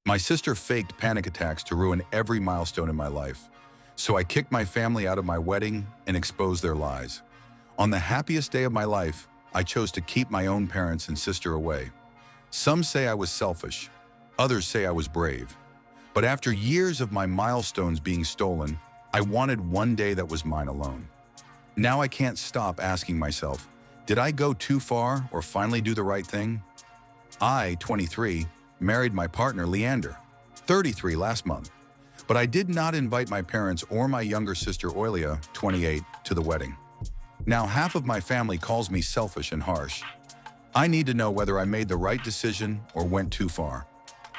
My sister faked panic attacks to ruin every milestone in my life. So I kicked my family out of my wedding and exposed their lies. On the happiest day of my life, I chose to keep my own parents and sister away. Some say I was selfish. Others say I was brave. But after years of my milestones being stolen, I wanted one day that was mine alone. Now I can't stop asking myself, did I go too far or finally do the right thing? I, 23, married my partner Leander, 33 last month. But I did not invite my parents or my younger sister Oilia, 28, to the wedding. Now half of my family calls me selfish and harsh. I need to know whether I made the right decision or went too far.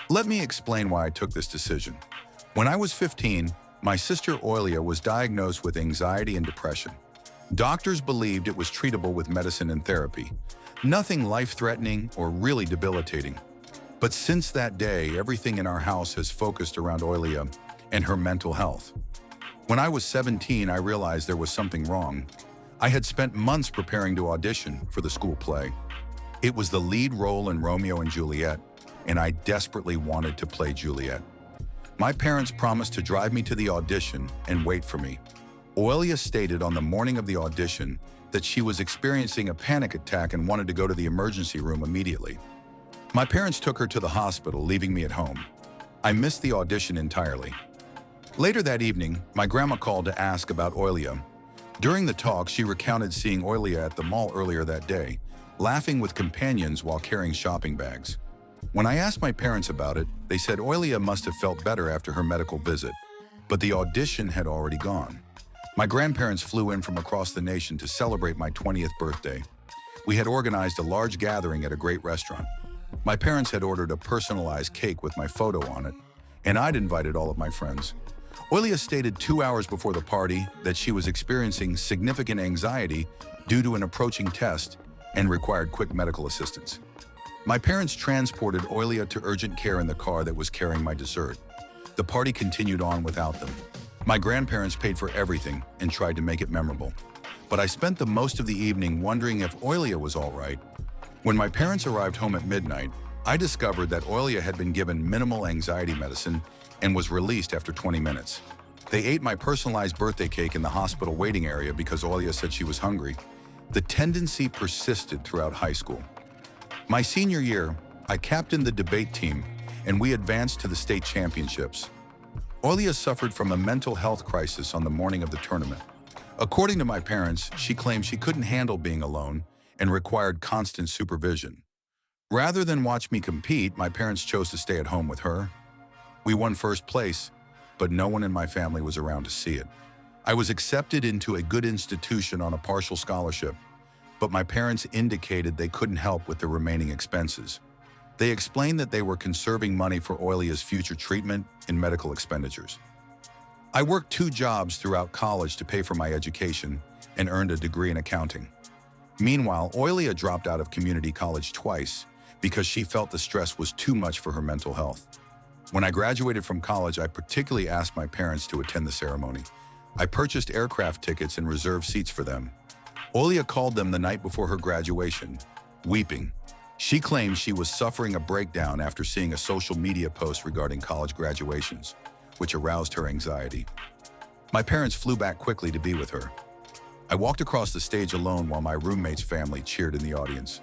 Let me explain why I took this decision. When I was 15, my sister Oilia was diagnosed with anxiety and depression. Doctors believed it was treatable with medicine and therapy. Nothing life-threatening or really debilitating. But since that day, everything in our house has focused around Oilia and her mental health. When I was 17, I realized there was something wrong. I had spent months preparing to audition for the school play. It was the lead role in Romeo and Juliet, and I desperately wanted to play Juliet. My parents promised to drive me to the audition and wait for me. Oilia stated on the morning of the audition that she was experiencing a panic attack and wanted to go to the emergency room immediately. My parents took her to the hospital, leaving me at home. I missed the audition entirely. Later that evening, my grandma called to ask about Oilia. During the talk, she recounted seeing Oilia at the mall earlier that day, laughing with companions while carrying shopping bags. When I asked my parents about it, they said Oilia must have felt better after her medical visit, but the audition had already gone. My grandparents flew in from across the nation to celebrate my 20th birthday. We had organized a large gathering at a great restaurant. My parents had ordered a personalized cake with my photo on it, and I'd invited all of my friends. Oilia stated 2 hours before the party that she was experiencing significant anxiety due to an approaching test and required quick medical assistance. My parents transported Oilia to urgent care in the car that was carrying my dessert. The party continued on without them. My grandparents paid for everything and tried to make it memorable. But I spent the most of the evening wondering if Oilia was all right. When my parents arrived home at midnight, I discovered that Oilia had been given minimal anxiety medicine and was released after 20 minutes. They ate my personalized birthday cake in the hospital waiting area because Oilia said she was hungry. The tendency persisted throughout high school. My senior year, I captained the debate team, and we advanced to the state championships. Oilia suffered from a mental health crisis on the morning of the tournament. According to my parents, she claimed she couldn't handle being alone and required constant supervision. Rather than watch me compete, my parents chose to stay at home with her. We won first place, but no one in my family was around to see it. I was accepted into a good institution on a partial scholarship, but my parents indicated they couldn't help with the remaining expenses. They explained that they were conserving money for Oilia's future treatment and medical expenditures. I worked 2 jobs throughout college to pay for my education and earned a degree in accounting. Meanwhile, Oilia dropped out of community college twice because she felt the stress was too much for her mental health. When I graduated from college, I particularly asked my parents to attend the ceremony. I purchased aircraft tickets and reserved seats for them. Oilia called them the night before her graduation, weeping. She claimed she was suffering a breakdown after seeing a social media post regarding college graduations, which aroused her anxiety. My parents flew back quickly to be with her. I walked across the stage alone while my roommate's family cheered in the audience.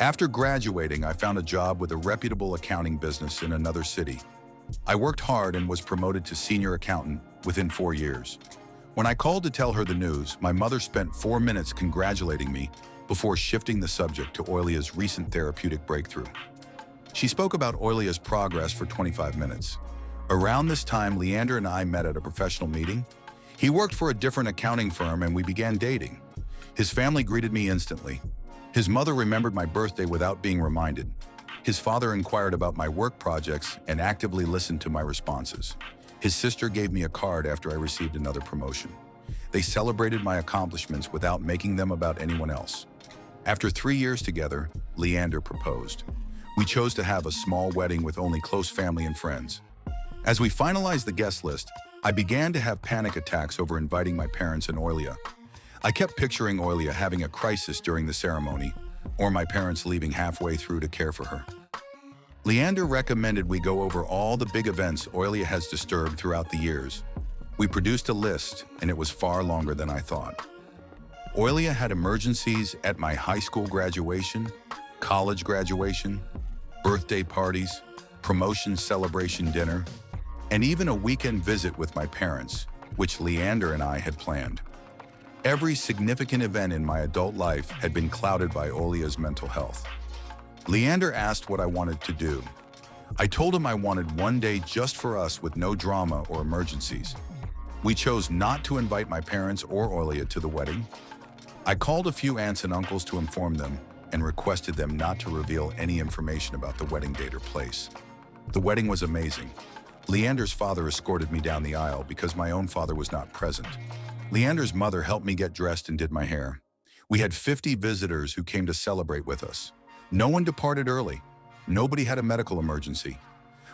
After graduating, I found a job with a reputable accounting business in another city. I worked hard and was promoted to senior accountant within 4 years. When I called to tell her the news, my mother spent 4 minutes congratulating me before shifting the subject to Oilia's recent therapeutic breakthrough. She spoke about Oilia's progress for 25 minutes. Around this time, Leander and I met at a professional meeting. He worked for a different accounting firm and we began dating. His family greeted me instantly. His mother remembered my birthday without being reminded. His father inquired about my work projects and actively listened to my responses. His sister gave me a card after I received another promotion. They celebrated my accomplishments without making them about anyone else. After 3 years together, Leander proposed. We chose to have a small wedding with only close family and friends. As we finalized the guest list, I began to have panic attacks over inviting my parents and Oilia. I kept picturing Oilia having a crisis during the ceremony, or my parents leaving halfway through to care for her. Leander recommended we go over all the big events Oilia has disturbed throughout the years. We produced a list, and it was far longer than I thought. Oilia had emergencies at my high school graduation, college graduation, birthday parties, promotion celebration dinner, and even a weekend visit with my parents, which Leander and I had planned. Every significant event in my adult life had been clouded by Oilia's mental health. Leander asked what I wanted to do. I told him I wanted one day just for us with no drama or emergencies. We chose not to invite my parents or Oilia to the wedding. I called a few aunts and uncles to inform them and requested them not to reveal any information about the wedding date or place. The wedding was amazing. Leander's father escorted me down the aisle because my own father was not present. Leander's mother helped me get dressed and did my hair. We had 50 visitors who came to celebrate with us. No one departed early. Nobody had a medical emergency.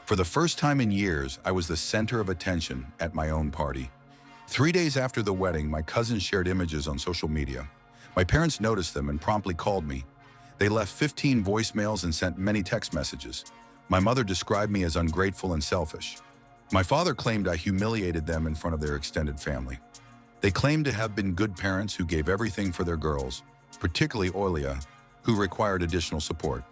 For the first time in years, I was the center of attention at my own party. 3 days after the wedding, my cousins shared images on social media. My parents noticed them and promptly called me. They left 15 voicemails and sent many text messages. My mother described me as ungrateful and selfish. My father claimed I humiliated them in front of their extended family. They claimed to have been good parents who gave everything for their girls, particularly Oilia, who required additional support.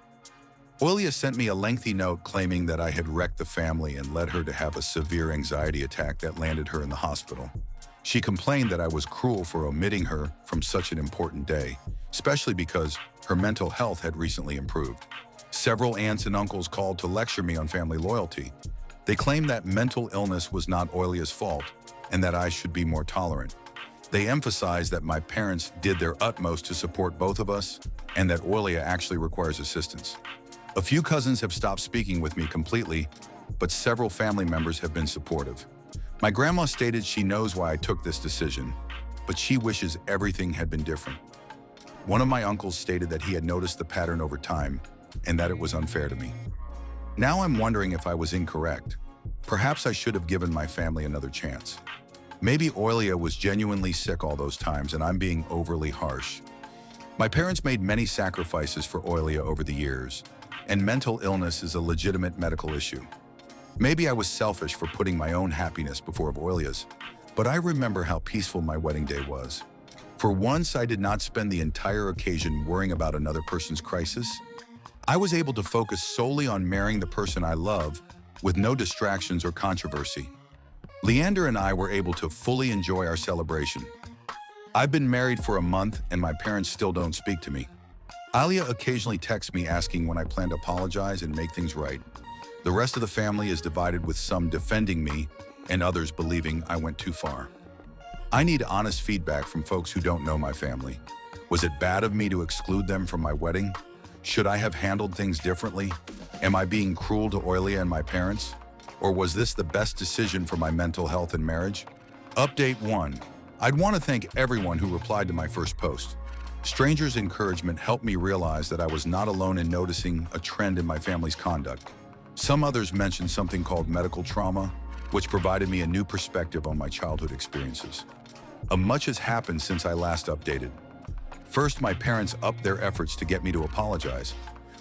Oilia sent me a lengthy note claiming that I had wrecked the family and led her to have a severe anxiety attack that landed her in the hospital. She complained that I was cruel for omitting her from such an important day, especially because her mental health had recently improved. Several aunts and uncles called to lecture me on family loyalty. They claimed that mental illness was not Oilia's fault and that I should be more tolerant. They emphasized that my parents did their utmost to support both of us and that Oilia actually requires assistance. A few cousins have stopped speaking with me completely, but several family members have been supportive. My grandma stated she knows why I took this decision, but she wishes everything had been different. One of my uncles stated that he had noticed the pattern over time and that it was unfair to me. Now I'm wondering if I was incorrect. Perhaps I should have given my family another chance. Maybe Oilia was genuinely sick all those times and I'm being overly harsh. My parents made many sacrifices for Oilia over the years, and mental illness is a legitimate medical issue. Maybe I was selfish for putting my own happiness before Oilia's, but I remember how peaceful my wedding day was. For once, I did not spend the entire occasion worrying about another person's crisis. I was able to focus solely on marrying the person I love with no distractions or controversy. Leander and I were able to fully enjoy our celebration. I've been married for a month and my parents still don't speak to me. Alia occasionally texts me asking when I plan to apologize and make things right. The rest of the family is divided, with some defending me and others believing I went too far. I need honest feedback from folks who don't know my family. Was it bad of me to exclude them from my wedding? Should I have handled things differently? Am I being cruel to Oilia and my parents? Or was this the best decision for my mental health and marriage? Update 1. I'd want to thank everyone who replied to my first post. Strangers' encouragement helped me realize that I was not alone in noticing a trend in my family's conduct. Some others mentioned something called medical trauma, which provided me a new perspective on my childhood experiences. Much has happened since I last updated. First, my parents upped their efforts to get me to apologize.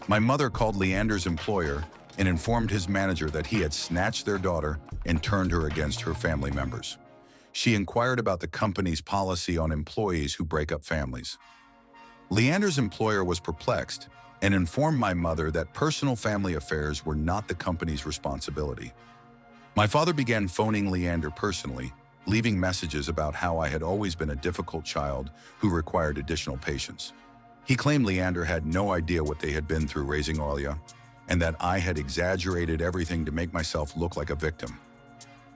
My mother called Leander's employer and informed his manager that he had snatched their daughter and turned her against her family members. She inquired about the company's policy on employees who break up families. Leander's employer was perplexed and informed my mother that personal family affairs were not the company's responsibility. My father began phoning Leander personally, leaving messages about how I had always been a difficult child who required additional patience. He claimed Leander had no idea what they had been through raising Oilia, and that I had exaggerated everything to make myself look like a victim.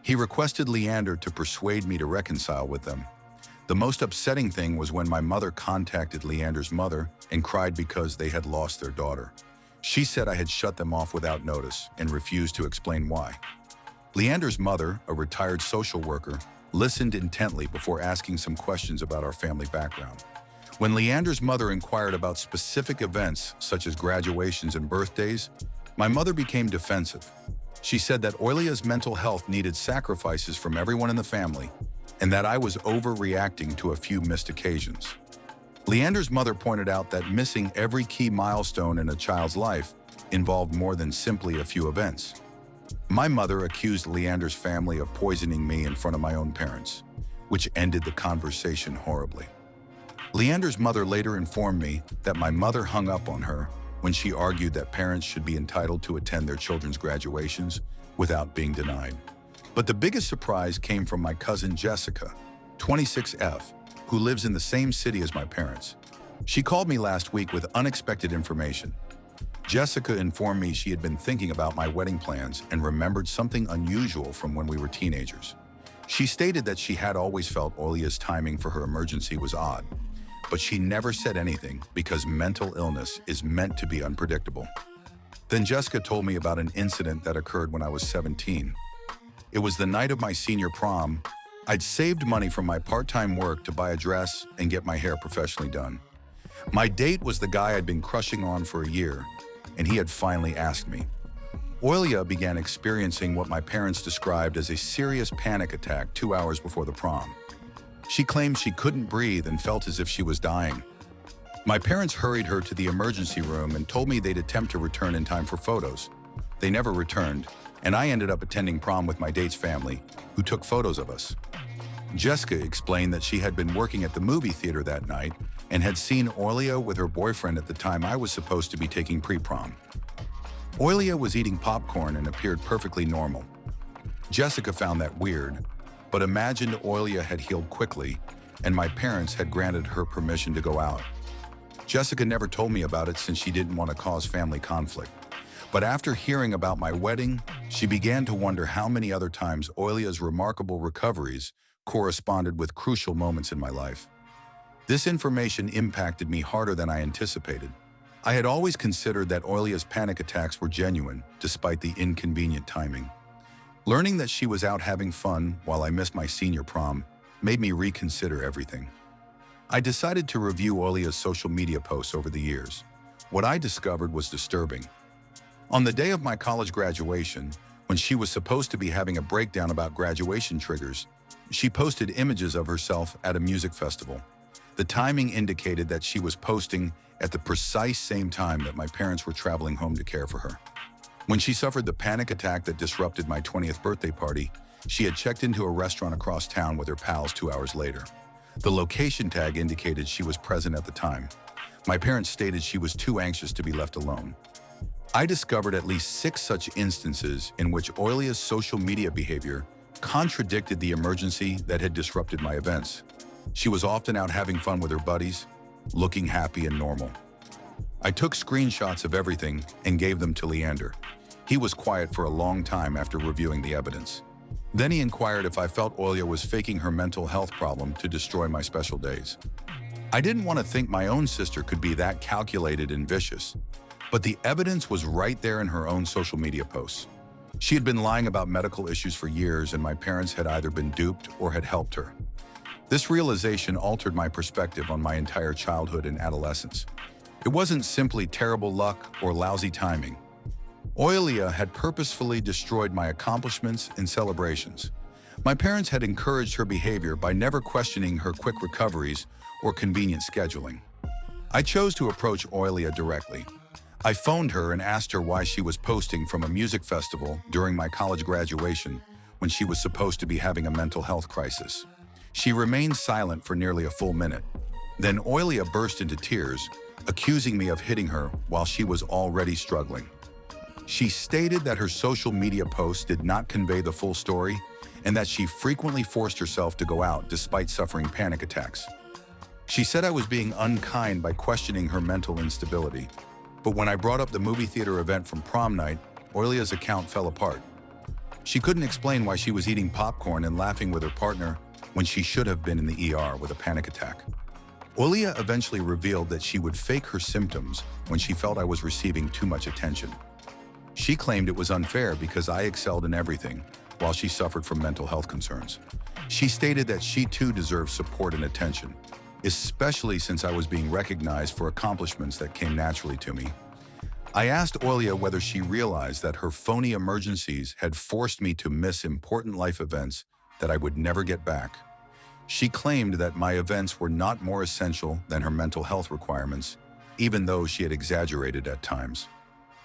He requested Leander to persuade me to reconcile with them. The most upsetting thing was when my mother contacted Leander's mother and cried because they had lost their daughter. She said I had shut them off without notice and refused to explain why. Leander's mother, a retired social worker, listened intently before asking some questions about our family background. When Leander's mother inquired about specific events such as graduations and birthdays, my mother became defensive. She said that Oilia's mental health needed sacrifices from everyone in the family and that I was overreacting to a few missed occasions. Leander's mother pointed out that missing every key milestone in a child's life involved more than simply a few events. My mother accused Leander's family of poisoning me in front of my own parents, which ended the conversation horribly. Leander's mother later informed me that my mother hung up on her when she argued that parents should be entitled to attend their children's graduations without being denied. But the biggest surprise came from my cousin Jessica, 26F, who lives in the same city as my parents. She called me last week with unexpected information. Jessica informed me she had been thinking about my wedding plans and remembered something unusual from when we were teenagers. She stated that she had always felt Oilia's timing for her emergency was odd, but she never said anything because mental illness is meant to be unpredictable. Then Jessica told me about an incident that occurred when I was 17. It was the night of my senior prom. I'd saved money from my part-time work to buy a dress and get my hair professionally done. My date was the guy I'd been crushing on for a year, and he had finally asked me. Oilia began experiencing what my parents described as a serious panic attack 2 hours before the prom. She claimed she couldn't breathe and felt as if she was dying. My parents hurried her to the emergency room and told me they'd attempt to return in time for photos. They never returned, and I ended up attending prom with my date's family, who took photos of us. Jessica explained that she had been working at the movie theater that night and had seen Oilia with her boyfriend at the time I was supposed to be taking pre-prom. Oilia was eating popcorn and appeared perfectly normal. Jessica found that weird, but imagined Oilia had healed quickly and my parents had granted her permission to go out. Jessica never told me about it since she didn't want to cause family conflict. But after hearing about my wedding, she began to wonder how many other times Oilia's remarkable recoveries corresponded with crucial moments in my life. This information impacted me harder than I anticipated. I had always considered that Oilia's panic attacks were genuine, despite the inconvenient timing. Learning that she was out having fun while I missed my senior prom made me reconsider everything. I decided to review Oilia's social media posts over the years. What I discovered was disturbing. On the day of my college graduation, when she was supposed to be having a breakdown about graduation triggers, she posted images of herself at a music festival. The timing indicated that she was posting at the precise same time that my parents were traveling home to care for her. When she suffered the panic attack that disrupted my 20th birthday party, she had checked into a restaurant across town with her pals 2 hours later. The location tag indicated she was present at the time. My parents stated she was too anxious to be left alone. I discovered at least 6 such instances in which Oilia's social media behavior contradicted the emergency that had disrupted my events. She was often out having fun with her buddies, looking happy and normal. I took screenshots of everything and gave them to Leander. He was quiet for a long time after reviewing the evidence. Then he inquired if I felt Oilia was faking her mental health problem to destroy my special days. I didn't want to think my own sister could be that calculated and vicious, but the evidence was right there in her own social media posts. She had been lying about medical issues for years, and my parents had either been duped or had helped her. This realization altered my perspective on my entire childhood and adolescence. It wasn't simply terrible luck or lousy timing. Oilia had purposefully destroyed my accomplishments and celebrations. My parents had encouraged her behavior by never questioning her quick recoveries or convenient scheduling. I chose to approach Oilia directly. I phoned her and asked her why she was posting from a music festival during my college graduation when she was supposed to be having a mental health crisis. She remained silent for nearly a full minute. Then Oilia burst into tears, accusing me of hitting her while she was already struggling. She stated that her social media posts did not convey the full story and that she frequently forced herself to go out despite suffering panic attacks. She said I was being unkind by questioning her mental instability. But when I brought up the movie theater event from prom night, Oilia's account fell apart. She couldn't explain why she was eating popcorn and laughing with her partner when she should have been in the ER with a panic attack. Oilia eventually revealed that she would fake her symptoms when she felt I was receiving too much attention. She claimed it was unfair because I excelled in everything, while she suffered from mental health concerns. She stated that she too deserved support and attention, especially since I was being recognized for accomplishments that came naturally to me. I asked Oilia whether she realized that her phony emergencies had forced me to miss important life events that I would never get back. She claimed that my events were not more essential than her mental health requirements, even though she had exaggerated at times.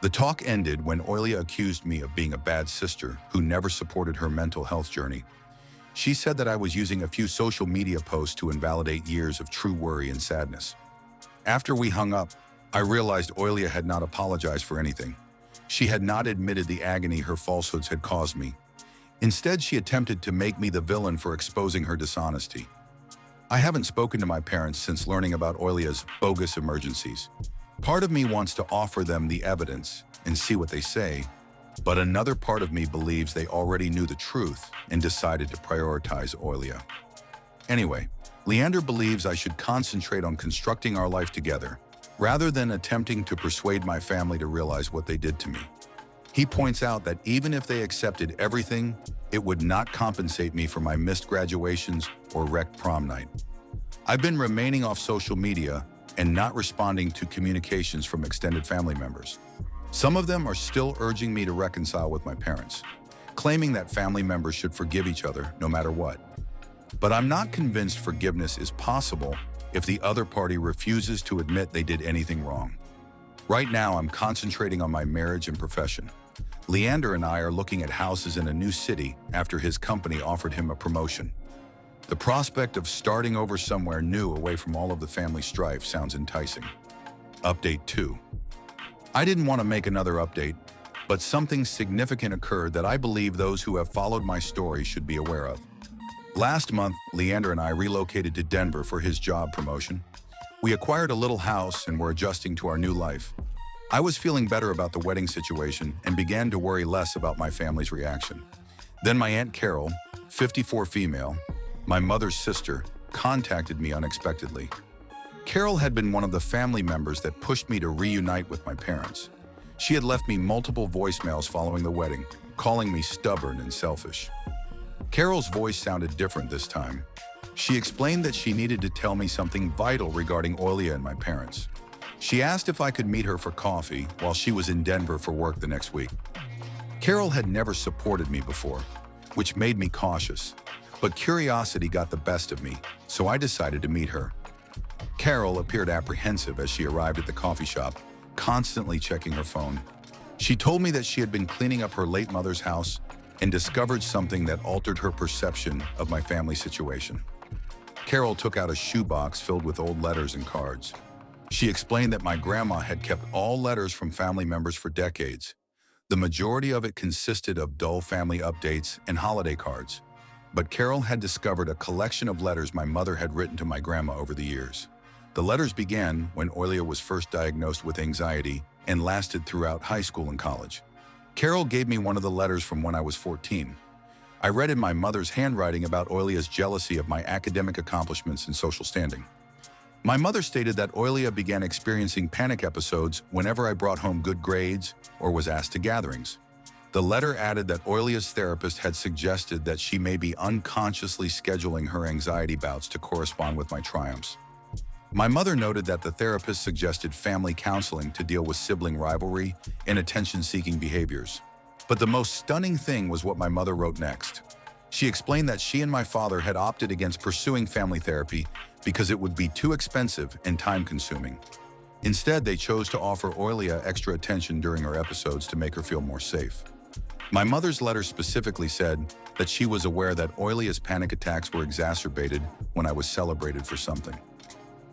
The talk ended when Oilia accused me of being a bad sister who never supported her mental health journey. She said that I was using a few social media posts to invalidate years of true worry and sadness. After we hung up, I realized Oilia had not apologized for anything. She had not admitted the agony her falsehoods had caused me. Instead, she attempted to make me the villain for exposing her dishonesty. I haven't spoken to my parents since learning about Oilia's bogus emergencies. Part of me wants to offer them the evidence and see what they say, but another part of me believes they already knew the truth and decided to prioritize Oilia. Anyway, Leander believes I should concentrate on constructing our life together, rather than attempting to persuade my family to realize what they did to me. He points out that even if they accepted everything, it would not compensate me for my missed graduations or wrecked prom night. I've been remaining off social media and not responding to communications from extended family members. Some of them are still urging me to reconcile with my parents, claiming that family members should forgive each other no matter what. But I'm not convinced forgiveness is possible if the other party refuses to admit they did anything wrong. Right now, I'm concentrating on my marriage and profession. Leander and I are looking at houses in a new city after his company offered him a promotion. The prospect of starting over somewhere new away from all of the family strife sounds enticing. Update 2. I didn't want to make another update, but something significant occurred that I believe those who have followed my story should be aware of. Last month, Leander and I relocated to Denver for his job promotion. We acquired a little house and were adjusting to our new life. I was feeling better about the wedding situation and began to worry less about my family's reaction. Then my Aunt Carol, 54 female, my mother's sister, contacted me unexpectedly. Carol had been one of the family members that pushed me to reunite with my parents. She had left me multiple voicemails following the wedding, calling me stubborn and selfish. Carol's voice sounded different this time. She explained that she needed to tell me something vital regarding Oilia and my parents. She asked if I could meet her for coffee while she was in Denver for work the next week. Carol had never supported me before, which made me cautious. But curiosity got the best of me, so I decided to meet her. Carol appeared apprehensive as she arrived at the coffee shop, constantly checking her phone. She told me that she had been cleaning up her late mother's house and discovered something that altered her perception of my family situation. Carol took out a shoebox filled with old letters and cards. She explained that my grandma had kept all letters from family members for decades. The majority of it consisted of dull family updates and holiday cards. But Carol had discovered a collection of letters my mother had written to my grandma over the years. The letters began when Oilia was first diagnosed with anxiety and lasted throughout high school and college. Carol gave me one of the letters from when I was 14. I read in my mother's handwriting about Oilia's jealousy of my academic accomplishments and social standing. My mother stated that Oilia began experiencing panic episodes whenever I brought home good grades or was asked to gatherings. The letter added that Oilia's therapist had suggested that she may be unconsciously scheduling her anxiety bouts to correspond with my triumphs. My mother noted that the therapist suggested family counseling to deal with sibling rivalry and attention-seeking behaviors. But the most stunning thing was what my mother wrote next. She explained that she and my father had opted against pursuing family therapy because it would be too expensive and time-consuming. Instead, they chose to offer Oilia extra attention during her episodes to make her feel more safe. My mother's letter specifically said that she was aware that Oilia's panic attacks were exacerbated when I was celebrated for something.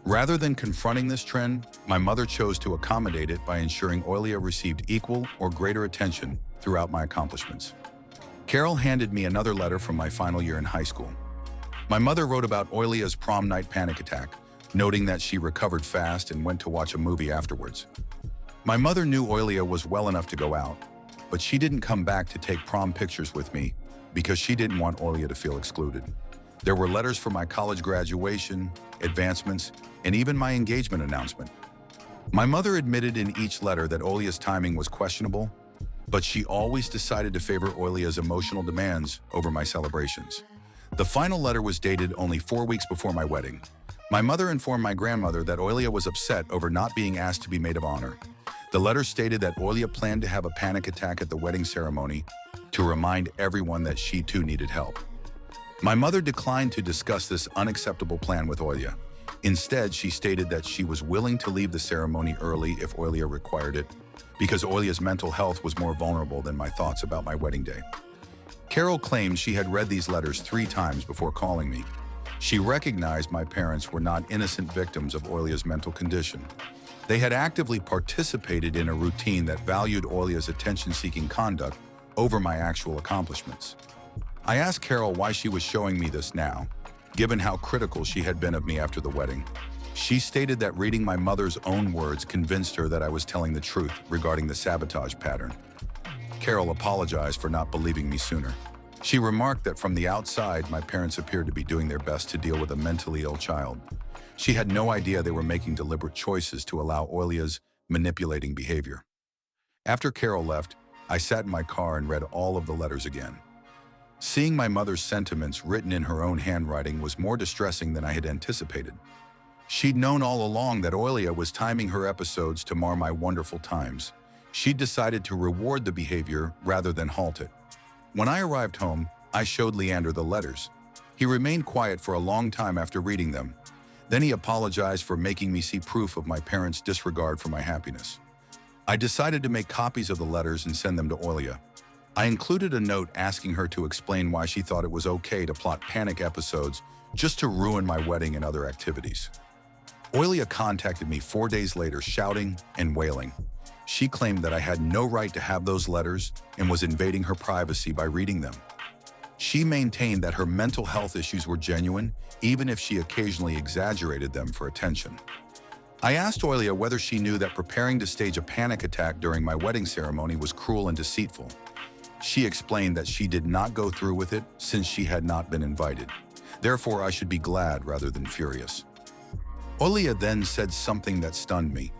Rather than confronting this trend, my mother chose to accommodate it by ensuring Oilia received equal or greater attention throughout my accomplishments. Carol handed me another letter from my final year in high school. My mother wrote about Oilia's prom night panic attack, noting that she recovered fast and went to watch a movie afterwards. My mother knew Oilia was well enough to go out, but she didn't come back to take prom pictures with me because she didn't want Oilia to feel excluded. There were letters for my college graduation, advancements, and even my engagement announcement. My mother admitted in each letter that Oilia's timing was questionable, but she always decided to favor Oilia's emotional demands over my celebrations. The final letter was dated only 4 weeks before my wedding. My mother informed my grandmother that Oilia was upset over not being asked to be maid of honor. The letter stated that Oilia planned to have a panic attack at the wedding ceremony to remind everyone that she too needed help. My mother declined to discuss this unacceptable plan with Oilia. Instead, she stated that she was willing to leave the ceremony early if Oilia required it, because Oilia's mental health was more vulnerable than my thoughts about my wedding day. Carol claimed she had read these letters 3 times before calling me. She recognized my parents were not innocent victims of Oilia's mental condition. They had actively participated in a routine that valued Oilia's attention-seeking conduct over my actual accomplishments. I asked Carol why she was showing me this now, given how critical she had been of me after the wedding. She stated that reading my mother's own words convinced her that I was telling the truth regarding the sabotage pattern. Carol apologized for not believing me sooner. She remarked that from the outside, my parents appeared to be doing their best to deal with a mentally ill child. She had no idea they were making deliberate choices to allow Oilia's manipulating behavior. After Carol left, I sat in my car and read all of the letters again. Seeing my mother's sentiments written in her own handwriting was more distressing than I had anticipated. She'd known all along that Oilia was timing her episodes to mar my wonderful times. She'd decided to reward the behavior rather than halt it. When I arrived home, I showed Leander the letters. He remained quiet for a long time after reading them. Then he apologized for making me see proof of my parents' disregard for my happiness. I decided to make copies of the letters and send them to Oilia. I included a note asking her to explain why she thought it was okay to plot panic episodes just to ruin my wedding and other activities. Oilia contacted me 4 days later, shouting and wailing. She claimed that I had no right to have those letters and was invading her privacy by reading them. She maintained that her mental health issues were genuine, even if she occasionally exaggerated them for attention. I asked Oilia whether she knew that preparing to stage a panic attack during my wedding ceremony was cruel and deceitful. She explained that she did not go through with it since she had not been invited. Therefore, I should be glad rather than furious. Oilia then said something that stunned me.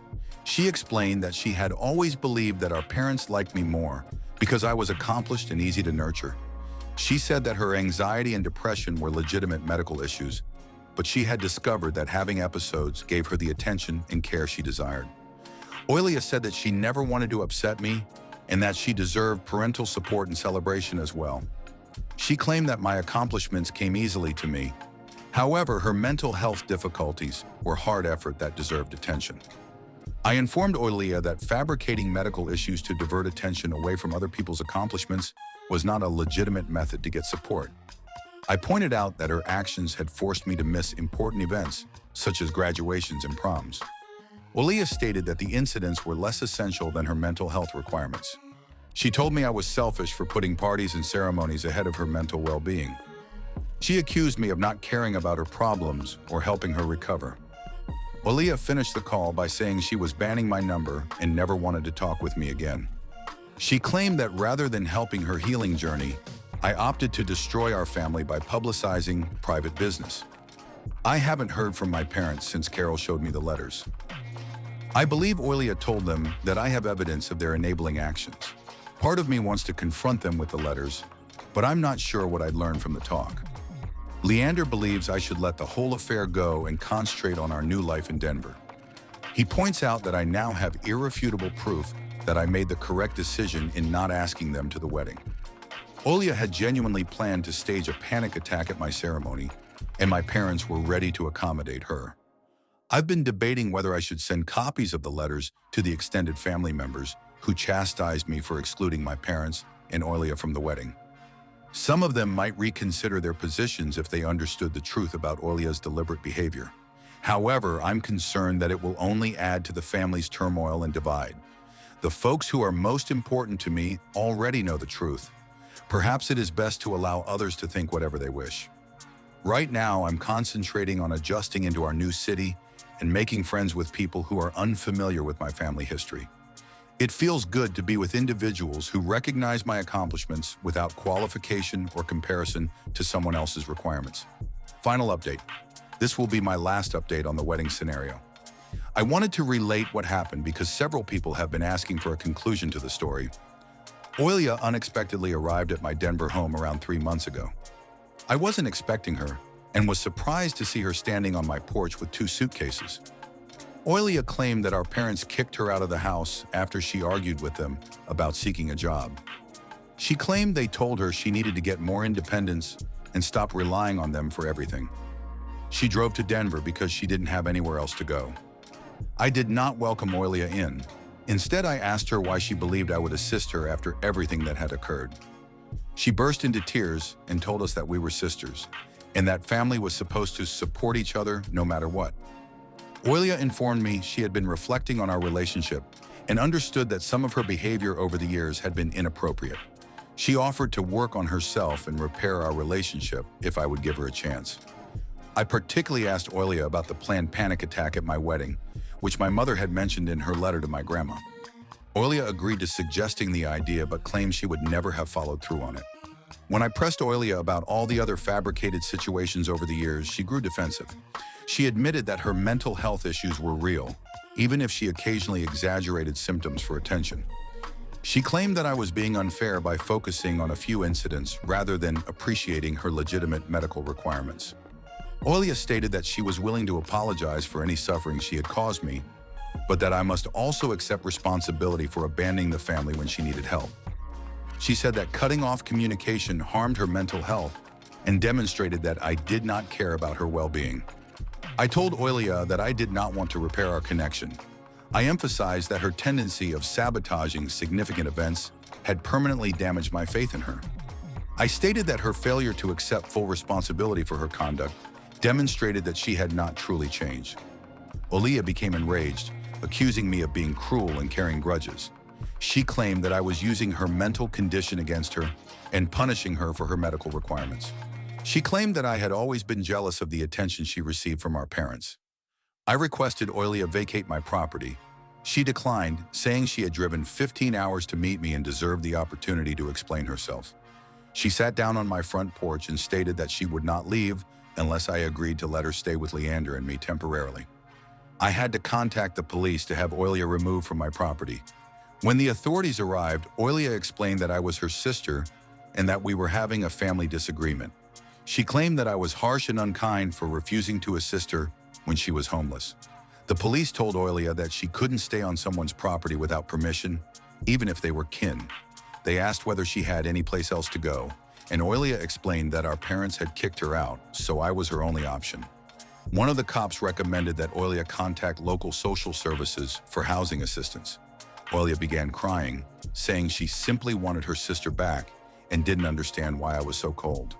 She explained that she had always believed that our parents liked me more because I was accomplished and easy to nurture. She said that her anxiety and depression were legitimate medical issues, but she had discovered that having episodes gave her the attention and care she desired. Oilia said that she never wanted to upset me and that she deserved parental support and celebration as well. She claimed that my accomplishments came easily to me. However, her mental health difficulties were hard effort that deserved attention. I informed Oilia that fabricating medical issues to divert attention away from other people's accomplishments was not a legitimate method to get support. I pointed out that her actions had forced me to miss important events, such as graduations and proms. Oilia stated that the incidents were less essential than her mental health requirements. She told me I was selfish for putting parties and ceremonies ahead of her mental well-being. She accused me of not caring about her problems or helping her recover. Oilia finished the call by saying she was banning my number and never wanted to talk with me again. She claimed that rather than helping her healing journey, I opted to destroy our family by publicizing private business. I haven't heard from my parents since Carol showed me the letters. I believe Oilia told them that I have evidence of their enabling actions. Part of me wants to confront them with the letters, but I'm not sure what I'd learned from the talk. Leander believes I should let the whole affair go and concentrate on our new life in Denver. He points out that I now have irrefutable proof that I made the correct decision in not asking them to the wedding. Oilia had genuinely planned to stage a panic attack at my ceremony, and my parents were ready to accommodate her. I've been debating whether I should send copies of the letters to the extended family members who chastised me for excluding my parents and Oilia from the wedding. Some of them might reconsider their positions if they understood the truth about Oilia's deliberate behavior. However, I'm concerned that it will only add to the family's turmoil and divide. The folks who are most important to me already know the truth. Perhaps it is best to allow others to think whatever they wish. Right now, I'm concentrating on adjusting into our new city and making friends with people who are unfamiliar with my family history. It feels good to be with individuals who recognize my accomplishments without qualification or comparison to someone else's requirements. Final update. This will be my last update on the wedding scenario. I wanted to relate what happened because several people have been asking for a conclusion to the story. Oilia unexpectedly arrived at my Denver home around 3 months ago. I wasn't expecting her and was surprised to see her standing on my porch with 2 suitcases. Oilia claimed that our parents kicked her out of the house after she argued with them about seeking a job. She claimed they told her she needed to get more independence and stop relying on them for everything. She drove to Denver because she didn't have anywhere else to go. I did not welcome Oilia in. Instead, I asked her why she believed I would assist her after everything that had occurred. She burst into tears and told us that we were sisters, and that family was supposed to support each other no matter what. Oilia informed me she had been reflecting on our relationship and understood that some of her behavior over the years had been inappropriate. She offered to work on herself and repair our relationship if I would give her a chance. I particularly asked Oilia about the planned panic attack at my wedding, which my mother had mentioned in her letter to my grandma. Oilia agreed to suggesting the idea but claimed she would never have followed through on it. When I pressed Oilia about all the other fabricated situations over the years, she grew defensive. She admitted that her mental health issues were real, even if she occasionally exaggerated symptoms for attention. She claimed that I was being unfair by focusing on a few incidents rather than appreciating her legitimate medical requirements. Oilia stated that she was willing to apologize for any suffering she had caused me, but that I must also accept responsibility for abandoning the family when she needed help. She said that cutting off communication harmed her mental health and demonstrated that I did not care about her well-being. I told Oilia that I did not want to repair our connection. I emphasized that her tendency of sabotaging significant events had permanently damaged my faith in her. I stated that her failure to accept full responsibility for her conduct demonstrated that she had not truly changed. Oilia became enraged, accusing me of being cruel and carrying grudges. She claimed that I was using her mental condition against her and punishing her for her medical requirements. She claimed that I had always been jealous of the attention she received from our parents. I requested Oilia vacate my property. She declined, saying she had driven 15 hours to meet me and deserved the opportunity to explain herself. She sat down on my front porch and stated that she would not leave unless I agreed to let her stay with Leander and me temporarily. I had to contact the police to have Oilia removed from my property. When the authorities arrived, Oilia explained that I was her sister and that we were having a family disagreement. She claimed that I was harsh and unkind for refusing to assist her when she was homeless. The police told Oilia that she couldn't stay on someone's property without permission, even if they were kin. They asked whether she had any place else to go, and Oilia explained that our parents had kicked her out, so I was her only option. One of the cops recommended that Oilia contact local social services for housing assistance. Oilia began crying, saying she simply wanted her sister back and didn't understand why I was so cold.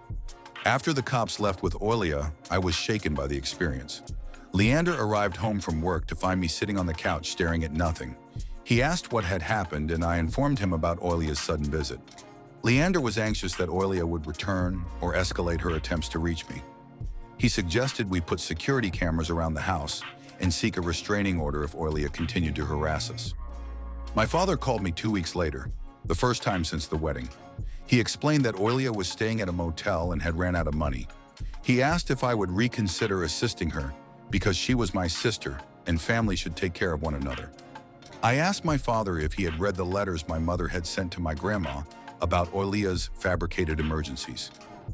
After the cops left with Oilia, I was shaken by the experience. Leander arrived home from work to find me sitting on the couch staring at nothing. He asked what had happened, and I informed him about Oilia's sudden visit. Leander was anxious that Oilia would return or escalate her attempts to reach me. He suggested we put security cameras around the house and seek a restraining order if Oilia continued to harass us. My father called me 2 weeks later, the first time since the wedding. He explained that Oilia was staying at a motel and had ran out of money. He asked if I would reconsider assisting her because she was my sister and family should take care of one another. I asked my father if he had read the letters my mother had sent to my grandma about Oilia's fabricated emergencies.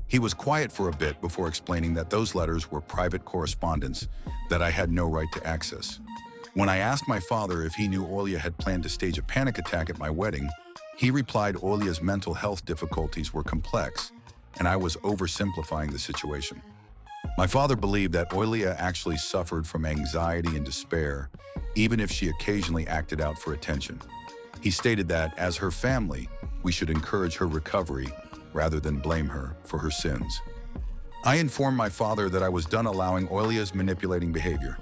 He was quiet for a bit before explaining that those letters were private correspondence that I had no right to access. When I asked my father if he knew Oilia had planned to stage a panic attack at my wedding, he replied Oilia's mental health difficulties were complex and I was oversimplifying the situation. My father believed that Oilia actually suffered from anxiety and despair, even if she occasionally acted out for attention. He stated that, as her family, we should encourage her recovery rather than blame her for her sins. I informed my father that I was done allowing Oilia's manipulating behavior.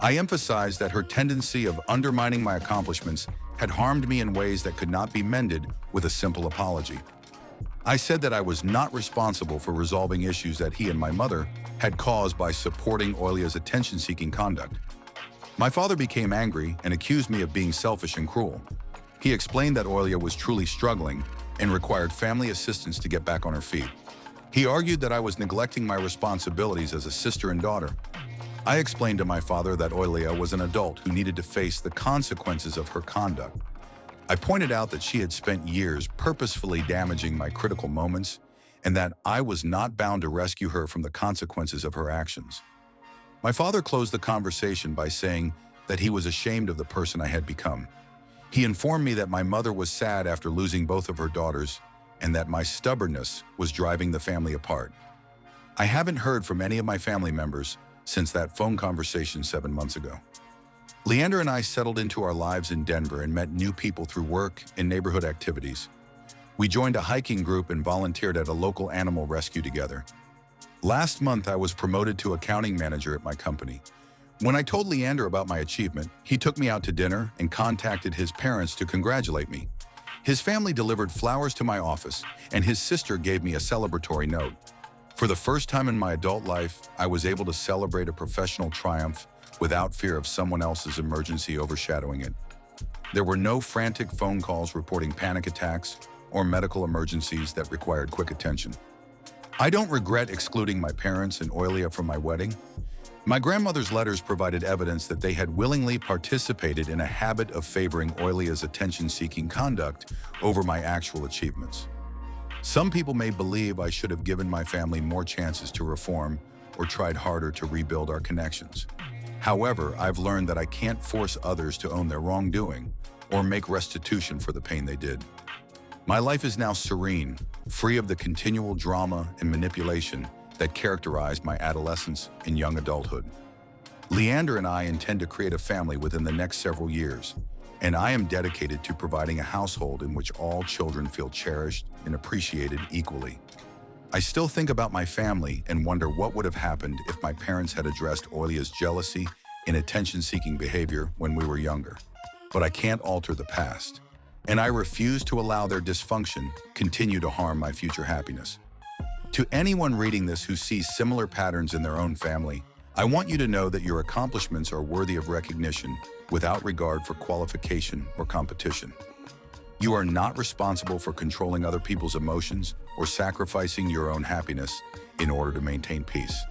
I emphasized that her tendency of undermining my accomplishments had harmed me in ways that could not be mended with a simple apology. I said that I was not responsible for resolving issues that he and my mother had caused by supporting Oilia's attention-seeking conduct. My father became angry and accused me of being selfish and cruel. He explained that Oilia was truly struggling and required family assistance to get back on her feet. He argued that I was neglecting my responsibilities as a sister and daughter. I explained to my father that Oilia was an adult who needed to face the consequences of her conduct. I pointed out that she had spent years purposefully damaging my critical moments and that I was not bound to rescue her from the consequences of her actions. My father closed the conversation by saying that he was ashamed of the person I had become. He informed me that my mother was sad after losing both of her daughters and that my stubbornness was driving the family apart. I haven't heard from any of my family members since that phone conversation 7 months ago. Leander and I settled into our lives in Denver and met new people through work and neighborhood activities. We joined a hiking group and volunteered at a local animal rescue together. Last month, I was promoted to accounting manager at my company. When I told Leander about my achievement, he took me out to dinner and contacted his parents to congratulate me. His family delivered flowers to my office, and his sister gave me a celebratory note. For the first time in my adult life, I was able to celebrate a professional triumph without fear of someone else's emergency overshadowing it. There were no frantic phone calls reporting panic attacks or medical emergencies that required quick attention. I don't regret excluding my parents and Oilia from my wedding. My grandmother's letters provided evidence that they had willingly participated in a habit of favoring Oilia's attention-seeking conduct over my actual achievements. Some people may believe I should have given my family more chances to reform or tried harder to rebuild our connections. However, I've learned that I can't force others to own their wrongdoing or make restitution for the pain they did. My life is now serene, free of the continual drama and manipulation that characterized my adolescence and young adulthood. Leander and I intend to create a family within the next several years, and I am dedicated to providing a household in which all children feel cherished and appreciated equally. I still think about my family and wonder what would have happened if my parents had addressed Oilia's jealousy and attention-seeking behavior when we were younger. But I can't alter the past, and I refuse to allow their dysfunction continue to harm my future happiness. To anyone reading this who sees similar patterns in their own family, I want you to know that your accomplishments are worthy of recognition without regard for qualification or competition. You are not responsible for controlling other people's emotions or sacrificing your own happiness in order to maintain peace.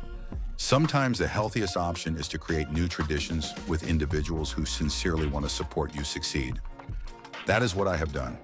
Sometimes the healthiest option is to create new traditions with individuals who sincerely want to support you succeed. That is what I have done.